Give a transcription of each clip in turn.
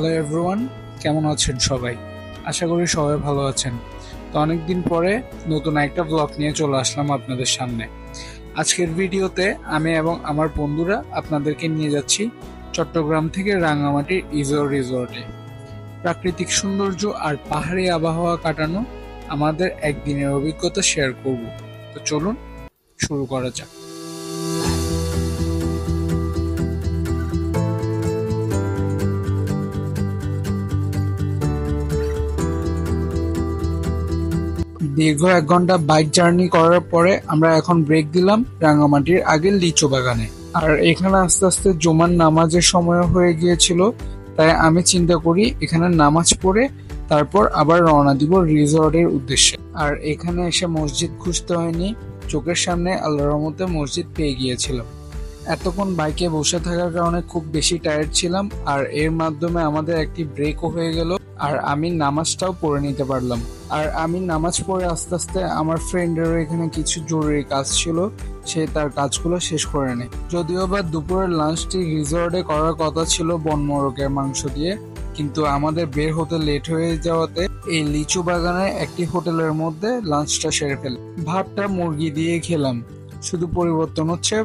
Hello everyone, কেমন আছেন সবাই? আশা করি সবাই ভালো আছেন। তো অনেকদিন পরে নতুন একটা ব্লগ নিয়ে চলে আসলাম আপনাদের সামনে। আজকের ভিডিওতে আমি এবং আমার বন্ধুরা আপনাদেরকে নিয়ে যাচ্ছি চট্টগ্রাম থেকে রাঙামাটির ইজোর রিসোর্টে। প্রাকৃতিক সৌন্দর্য আর পাহাড়ি আবহাওয়া কাটানো আমাদের একদিনের অভিজ্ঞতা শেয়ার করব। তো চলুন শুরু করা যাক। দীর্ঘ 1 ঘন্টা বাইক জার্নি করার পরে আমরা এখন ব্রেক দিলাম রাঙামাটির আগের লিচু বাগানে। আর এখানে আস্তে আস্তে জুমার নামাজের সময় হয়ে গিয়েছিল, তাই আমি চিন্তা করি এখানে নামাজ পড়ে তারপর আবার রওনা দিব রিসর্টের উদ্দেশ্যে। আর এখানে এসে মসজিদ খুঁজতে হয়নি, চোখের সামনে আল্লাহর রহমতে মসজিদ পেয়ে গিয়েছিলাম। এতক্ষণ বাইকে বসে থাকার কারণে খুব বেশি টায়ার্ড ছিলাম, আর এর মাধ্যমে আমাদের একটি ব্রেকও হয়ে গেল। আর আমি নামাজটাও পড়ে নিতে পারলাম। আর আমি নামাজ পড়ে আস্তে আস্তে আমার ফ্রেন্ডেরও এখানে কিছু জরুরি কাজ ছিল, সে তার কাজগুলো শেষ করে নেয়। যদিও বা দুপুরের লাঞ্চটি রিসর্টে করার কথা ছিল বনমোরগের মাংস দিয়ে, কিন্তু আমাদের বের হতে লেট হয়ে যাওয়াতে এই লিচু বাগানের একটি হোটেলের মধ্যে লাঞ্চটা সেরে ফেলি। ভাতটা মুরগি দিয়ে খেলাম, শুধু পরিবর্তন হচ্ছে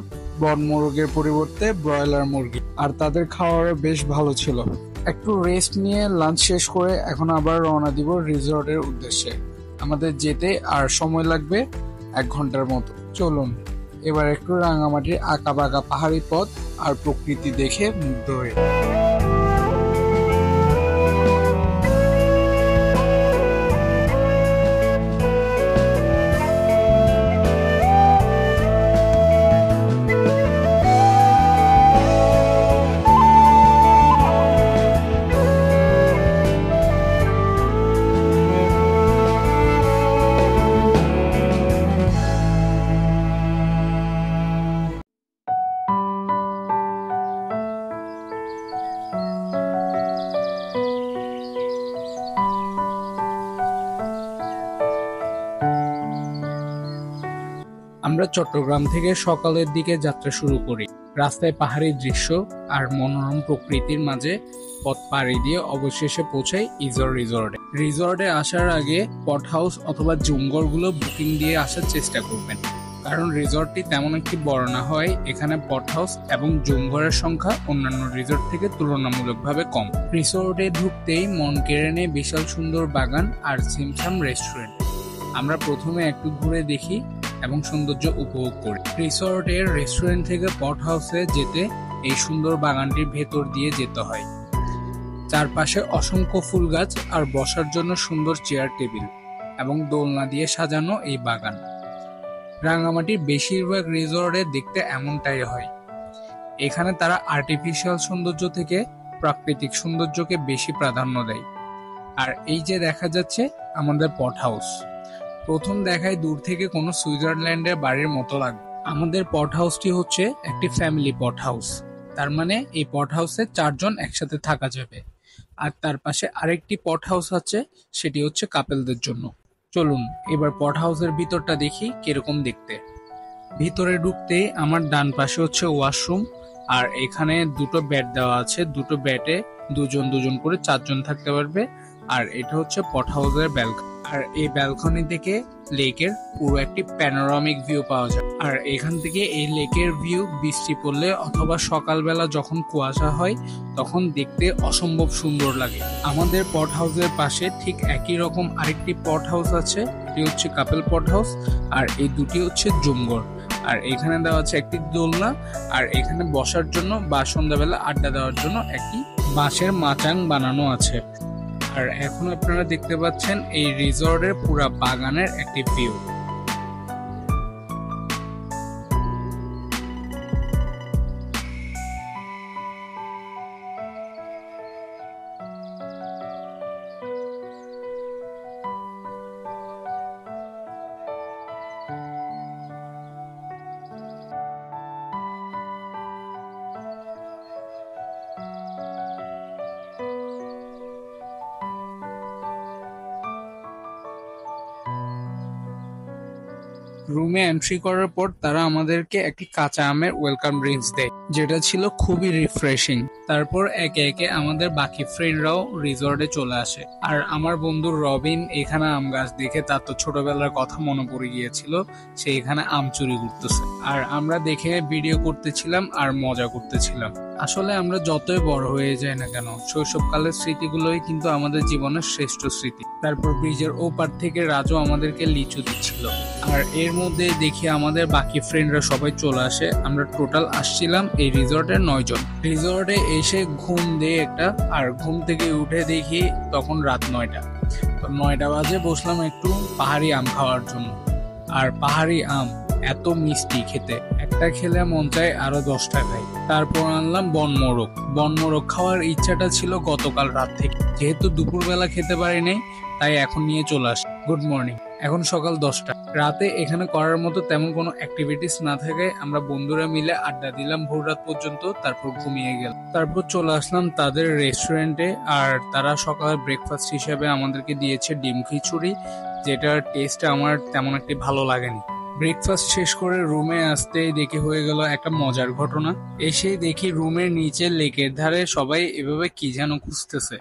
বনমোরগের পরিবর্তে ব্রয়লার মুরগি, আর তাদের খাওয়ারও বেশ ভালো ছিল। একটু রেস্ট নিয়ে লাঞ্চ শেষ করে এখন আবার রওনা দিব রিসর্টের উদ্দেশ্যে। আমাদের যেতে আর সময় লাগবে 1 ঘন্টার মতো। চলুন এবার একটু রাঙামাটির আঁকা বাঁকা পাহাড়ি পথ আর প্রকৃতি দেখে মুগ্ধ হয়ে। আমরা চট্টগ্রাম থেকে সকালের দিকে যাত্রা শুরু করি। রাস্তায় পাহাড়ি দৃশ্য আর মনোরম প্রকৃতির মাঝে পথ পাড়ি দিয়ে অবশেষে পৌঁছাই ইজোর রিসর্টে। রিসর্টে আসার আগে পট হাউস অথবা জুমঘরগুলো বুকিং দিয়ে আসার চেষ্টা করবেন, কারণ রিসর্টটি তেমন একটি বড় না হয় এখানে পট হাউস এবং জুমঘরের সংখ্যা অন্যান্য রিসর্ট থেকে তুলনামূলকভাবে কম। রিসর্টে ঢুকতেই মন কেড়ে নেয় বিশাল সুন্দর বাগান আর ছিমছাম রেস্টুরেন্ট। আমরা প্রথমে একটু ঘুরে দেখি এবং সৌন্দর্য উপভোগ করি। রিসর্টের রেস্টুরেন্ট থেকে পট হাউসে যেতে এই সুন্দর বাগানটির ভেতর দিয়ে যেতে হয়। চারপাশে অসংখ্য ফুল গাছ আর বসার জন্য সুন্দর চেয়ার টেবিল এবং দোলনা দিয়ে সাজানো এই বাগান। রাঙামাটির বেশিরভাগ রিসর্টে দেখতে এমনটাই হয়। এখানে তারা আর্টিফিশিয়াল সৌন্দর্য থেকে প্রাকৃতিক সৌন্দর্যকে বেশি প্রাধান্য দেয়। আর এই যে দেখা যাচ্ছে আমাদের পট হাউস, প্রথম দেখায় দূর থেকে কোনো সুইজারল্যান্ডের বাড়ির মতো লাগবে। আমাদের পট হাউসটি হচ্ছে একটি ফ্যামিলি পট হাউস, তার মানে এই পট হাউসে 4 জন একসাথে থাকা যাবে। আর তার পাশে আরেকটি পট হাউস আছে, সেটি হচ্ছে কাপেলদের জন্য। চলুন এবার পট হাউসের ভিতরটা দেখি কিরকম দেখতে। ভিতরে ঢুকতেই আমার ডান পাশে হচ্ছে ওয়াশরুম, আর এখানে 2টো বেড দেওয়া আছে। 2টো বেডে 2 জন 2 জন করে 4 জন থাকতে পারবে। আর এটা হচ্ছে পট হাউসের ব্যালকনি। আর এই ব্যালকনি থেকে লেকের পুরো একটি প্যানোরামিক ভিউ পাওয়া যায়। আর এখান থেকে এই লেকের ভিউ বৃষ্টি পড়লে অথবা সকালবেলা যখন কুয়াশা হয় তখন দেখতে অসম্ভব সুন্দর লাগে। আমাদের পট হাউসের পাশে ঠিক একই রকম আরেকটি পট হাউস আছে, এটি হচ্ছে কাপেল পট হাউস। আর এই দুটি হচ্ছে জুমঘর। আর এখানে দেওয়া আছে একটি দোলনা, আর এখানে বসার জন্য বা সন্ধ্যাবেলা আড্ডা দেওয়ার জন্য একটি বাঁশের মাচাং বানানো আছে। আর এখন আপনারা দেখতে পাচ্ছেন এই রিসর্টের পুরা বাগানের একটি ভিউ। রুমে এন্ট্রি করার পর তারা আমাদেরকে একটি কাঁচা আমের ওয়েলকাম ড্রিঙ্কস দেয়, যেটা ছিল খুবই রিফ্রেশিং। তারপর একে একে আমাদের বাকি ফ্রেন্ডরাও রিসর্টে চলে আসে। আর আমার বন্ধু রবিন এখানে আম গাছ দেখে তার তো ছোটবেলার কথা মনে পড়ে গিয়েছিল, সে এখানে আম চুরি করতেছে। আর আমরা দেখে ভিডিও করতেছিলাম আর মজা করতেছিলাম। আসলে আমরা যতই বড় হয়ে যাই না কেন, শৈশবকালের স্মৃতিগুলোই কিন্তু আমাদের জীবনের শ্রেষ্ঠ স্মৃতি। তারপর ব্রিজের ওপার থেকে রাজু আমাদেরকে লিচু দিচ্ছিল, আর এর মধ্যে দেখি আমাদের বাকি ফ্রেন্ডরা সবাই চলে আসে। আমরা টোটাল আসছিলাম এই রিসর্টে 9 জন। রিসর্টে এসে ঘুম দিয়ে একটা, আর ঘুম থেকে উঠে দেখি তখন রাত 9টা। তো 9টা বাজে বসলাম একটু পাহাড়ি আম খাওয়ার জন্য। আর পাহাড়ি আম এত মিষ্টি খেতে, একটা খেলে মন চায় আরো 10টা খাই। তারপর আনলাম বনমোরগ। বনমোরগ খাওয়ার ইচ্ছাটা ছিল গতকাল রাত থেকে, যেহেতু দুপুরবেলা খেতে পারি নাই তাই এখন নিয়ে চলে আসি। গুড মর্নিং, এখন সকাল 10টা। রাতে এখানে করার মতো তেমন কোনো অ্যাক্টিভিটিস না থাকে, আমরা বন্ধুরা মিলে আড্ডা দিলাম ভোর রাত পর্যন্ত, তারপর ঘুমিয়ে গেলাম। তারপর চলে আসলাম তাদের রেস্টুরেন্টে, আর তারা সকালের ব্রেকফাস্ট হিসেবে আমাদেরকে দিয়েছে ডিম খিচুড়ি, যেটার টেস্ট আমার তেমন একটি ভালো লাগেনি। ব্রেকফাস্ট শেষ করে রুমে আসতেই দেখে হয়ে গেল একটা মজার ঘটনা। এসে দেখি রুমের নিচে লেকের ধারে সবাই এভাবে কি যেন খুঁজতেছে।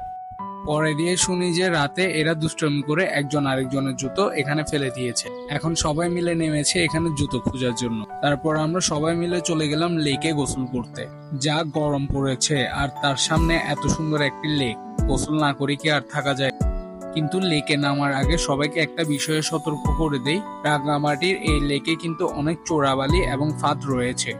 পরে দিয়ে শুনি যে রাতে এরা দুষ্টমি করে একজন আরেকজনের জুতো এখানে ফেলে দিয়েছে। এখন সবাই মিলে নেমেছে এখানে জুতো খোঁজার জন্য। তারপর আমরা সবাই মিলে চলে গেলাম লেকে গোসল করতে। যা গরম পড়েছে, আর তার সামনে এত সুন্দর একটি লেক, গোসল না করে কি আর থাকা যায়? কিন্তু লেকে নামার আগে সবাইকে একটা বিষয়ে সতর্ক করে দেই, রাঙামাটির এই লেকে কিন্তু অনেক চোরাবালি এবং ফাঁদ রয়েছে।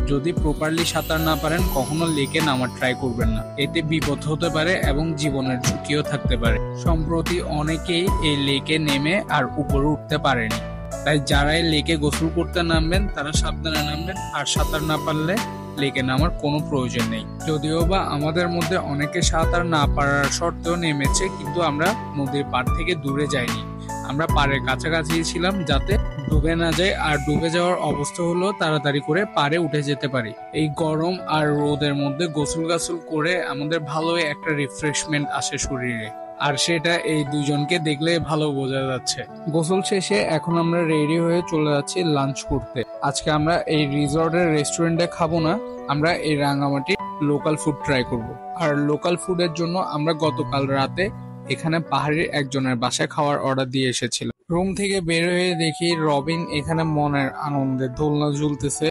যদি প্রপারলি সাঁতার না পারেন কখনো লেকে নামার ট্রাই করবেন না, এতে বিপদ হতে পারে এবং জীবনের ঝুঁকিও থাকতে পারে। সম্প্রতি অনেকেই এই লেকে নেমে আর উপরে উঠতে পারেনি, তাই যারাই লেকে গোসল করতে নামবেন তারা সাবধানে নামবেন, আর সাঁতার না পারলে লেকে নামার কোনো প্রয়োজন নেই। যদিও বা আমাদের মধ্যে অনেকে সাঁতার না পারার সত্ত্বেও নেমেছে, কিন্তু আমরা নদীর পাড় থেকে দূরে যাইনি, আমরা পাড়ের কাছাকাছি ছিলাম যাতে ডুবে না যায়। আর ডুবে যাওয়ার অবস্থা হলো তাড়াতাড়ি করে পাড়ে উঠে যেতে পারি। এই গরম আর রোদের মধ্যে গোসল করে আমাদের ভালোই একটা রিফ্রেশমেন্ট আসে শরীরে, আর সেটা এই দুজনকে দেখলে ভালো বোঝা যাচ্ছে। গোসল শেষে এখন আমরা রেডি হয়ে চলে যাচ্ছি লাঞ্চ করতে। আজকে আমরা এই রিসর্টের রেস্টুরেন্টে খাবো না, আমরা এই রাঙামাটির লোকাল ফুড ট্রাই করব। আর লোকাল ফুডের জন্য আমরা গতকাল রাতে এখানে পাহাড়ির একজনের বাসায় খাওয়ার অর্ডার দিয়ে এসেছিলাম। রুম থেকে বের হয়ে দেখি রবিন এখানে মনের আনন্দে দোলনা ঝুলতেছে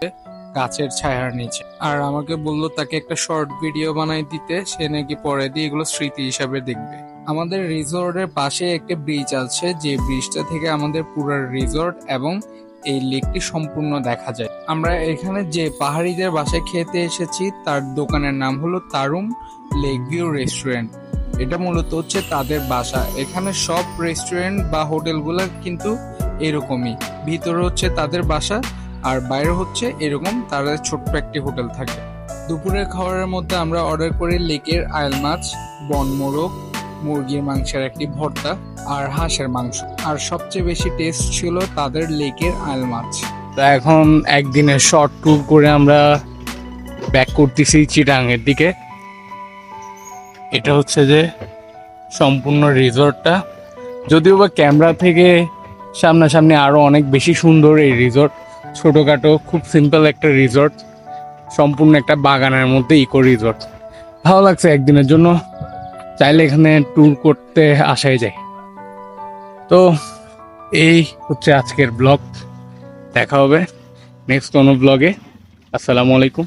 গাছের ছায়ার নিচে, আর আমাকে বলল তাকে একটা শর্ট ভিডিও বানাই দিতে, সে নাকি পরে দিয়ে এগুলো স্মৃতি হিসাবে দেখবে। আমাদের রিসর্টের পাশে একটা ব্রিজ আছে, যে ব্রিজটা থেকে আমাদের পুরো রিসর্ট এবং এই লেকটি সম্পূর্ণ দেখা যায়। আমরা এখানে যে পাহাড়িদের বাসায় খেতে এসেছি তার দোকানের নাম হলো তারুম লেক ভিউ রেস্টুরেন্ট। এটা মূলত হচ্ছে তাদের বাসা। এখানে সব রেস্টুরেন্ট বা হোটেলগুলো কিন্তু এরকমই, ভিতরে হচ্ছে তাদের বাসা আর বাইরে হচ্ছে এরকম তাদের ছোট্ট একটি হোটেল থাকে। দুপুরের খাবারের মধ্যে আমরা অর্ডার করি লেকের আয়েল মাছ, বনমোরগ, মুরগির মাংসের একটি ভর্তা আর হাঁসের মাংস, আর সবচেয়ে বেশি টেস্ট ছিল তাদের লেকের আয়েল মাছ। তো এখন একদিনের শর্ট ট্যুর করে আমরা ব্যাক করতেছি চিটাগাংয়ের দিকে। এটা হচ্ছে যে সম্পূর্ণ রিসর্টটা, যদিও বা ক্যামেরা থেকে সামনাসামনি আরো অনেক বেশি সুন্দর এই রিসর্ট। ছোটখাটো খুব সিম্পল একটা রিসর্ট, সম্পূর্ণ একটা বাগানের মধ্যে ইকো রিসর্ট। ভালো লাগছে একদিনের জন্য, চাইলে এখানে ট্যুর করতে আসাই যায়। তো এই হচ্ছে আজকের ব্লগ, দেখা হবে নেক্সট কোনো ব্লগে। আসসালামু আলাইকুম।